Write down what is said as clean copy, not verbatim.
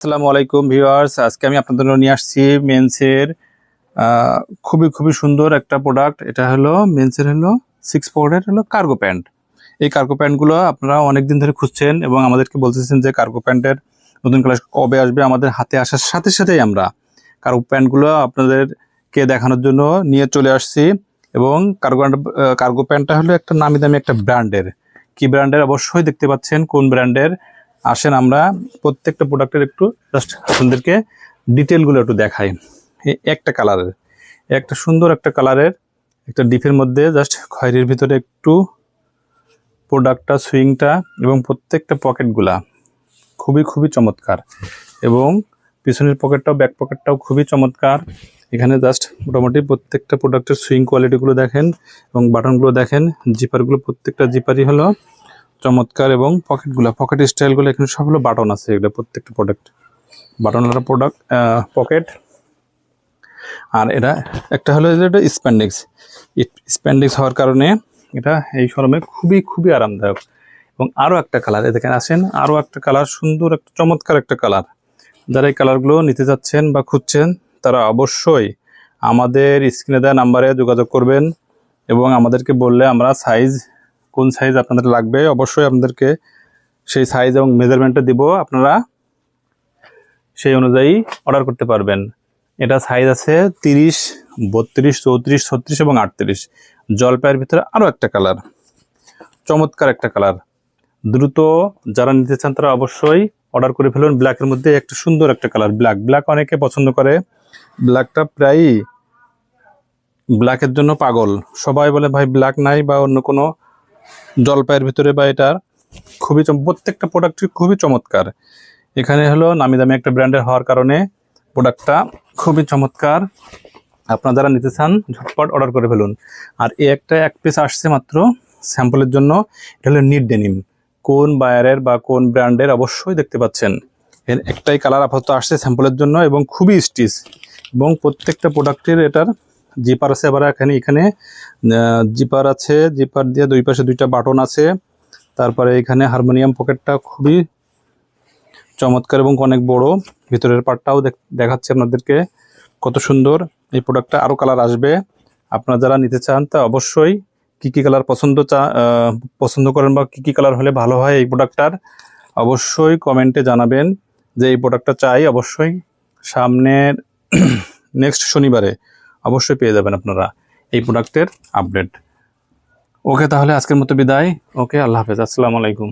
আসসালামু আলাইকুম ভিউয়ার্স, আজকে আমি আপনাদের জন্য নিয়ে আসছি মেন্সের খুবই সুন্দর একটা প্রোডাক্ট। এটা হলো মেন্সের হলো 6 পকেটের হলো কার্গো প্যান্ট। এই কার্গো প্যান্টগুলো আপনারা অনেকদিন ধরে খুঁজছেন এবং আমাদেরকে বলতেছেন যে কার্গো প্যান্টের নতুন কালেকশন কবে আসবে। আমাদের হাতে আসার সাথে সাথেই আমরা কার্গো প্যান্টগুলো আপনাদেরকে দেখানোর জন্য নিয়ে চলে আসছি। এবং কার্গো প্যান্টটা হলো একটা নামি দামি একটা ব্র্যান্ডের। কি ব্র্যান্ডের অবশ্যই দেখতে পাচ্ছেন কোন ব্র্যান্ডের। আসেন আমরা প্রত্যেকটা প্রোডাক্টের একটু জাস্ট আপনাদেরকে ডিটেলগুলো একটু দেখাই। একটা কালারের, একটা সুন্দর একটা কালারের একটা ডিপের মধ্যে জাস্ট খয়েরির ভিতরে একটু প্রোডাক্টটা সুইংটা এবং প্রত্যেকটা পকেটগুলা খুবই চমৎকার। এবং পিছনের পকেটটাও ব্যাক পকেটটাও খুবই চমৎকার। এখানে জাস্ট মোটামুটি প্রত্যেকটা প্রোডাক্টের সুইং কোয়ালিটিগুলো দেখেন এবং বাটনগুলো দেখেন। জিপারগুলো প্রত্যেকটা জিপারই হলো চমৎকার এবং পকেট স্টাইলগুলো এখানে সব হলো বাটন আছে। এগুলো প্রত্যেকটা প্রোডাক্ট বাটনওয়ালা প্রোডাক্ট পকেট। আর এটা একটা হলো এটা স্প্যান্ডিক্স হওয়ার কারণে এটা এই শোরুমে খুবই আরামদায়ক। এবং আরও একটা কালার দেখেন, আসেন আরও একটা কালার, সুন্দর একটা চমৎকার একটা কালার। যারা এই কালারগুলো নিতে যাচ্ছেন বা খুঁজছেন তারা অবশ্যই আমাদের স্ক্রিনে দেওয়া নাম্বারে যোগাযোগ করবেন এবং আমাদেরকে বললে আমরা কোন সাইজ আপনাদের লাগবে অবশ্যই আপনাদেরকে সেই সাইজ এবং মেজারমেন্টটা দিব। আপনারা সেই অনুযায়ী অর্ডার করতে পারবেন। এটা সাইজ আছে 30, 32, 34, 36 এবং 38। জলপাইয়ের ভিতরে আরও একটা কালার, চমৎকার একটা কালার। দ্রুত যারা নিতে চান তারা অবশ্যই অর্ডার করে ফেলুন। ব্ল্যাকের মধ্যে একটা সুন্দর একটা কালার, ব্ল্যাক অনেকে পছন্দ করে। ব্ল্যাকটা প্রায়ই ব্ল্যাকের জন্য পাগল, সবাই বলে ভাই ব্ল্যাক নাই বা অন্য কোনো জলপাইয়ের ভিতরে বা এটার প্রত্যেকটা প্রোডাক্টই খুবই চমৎকার। এখানে হলো নামি দামি একটা ব্র্যান্ডের হওয়ার কারণে প্রোডাক্টটা খুবই চমৎকার। আপনারা যারা নিতে চান ঝটপট অর্ডার করে ফেলুন। আর এক পিস আসছে মাত্র স্যাম্পলের জন্য। এটা হলো নিট ডেনিম। কোন বায়ারের বা কোন ব্র্যান্ডের অবশ্যই দেখতে পাচ্ছেন। এর একটাই কালার আপাতত আসছে স্যাম্পলের জন্য এবং খুবই স্টিচ। এবং প্রত্যেকটা প্রোডাক্টের এটার জিপার আছে। আবার এখানে জিপার আছে, জিপার দিয়ে দুই পাশে দুইটা বাটন আছে। তারপরে এখানে হারমোনিয়াম পকেটটা খুবই চমৎকার এবং অনেক বড়। ভিতরের পার্টটাও দেখাচ্ছে আপনাদেরকে কত সুন্দর। এই প্রোডাক্টটা আরও কালার আসবে। আপনারা যারা নিতে চান তা অবশ্যই কি কালার পছন্দ করেন বা কি কালার হলে ভালো হয় এই প্রোডাক্টটার অবশ্যই কমেন্টে জানাবেন যে এই প্রোডাক্টটা চাই। অবশ্যই সামনের নেক্সট শনিবারে অবশ্যই পেয়ে যাবেন আপনারা এই প্রোডাক্টের আপডেট। ওকে, তাহলে আজকের মতো বিদায়। ওকে, আল্লাহ হাফেজ, আসসালামু আলাইকুম।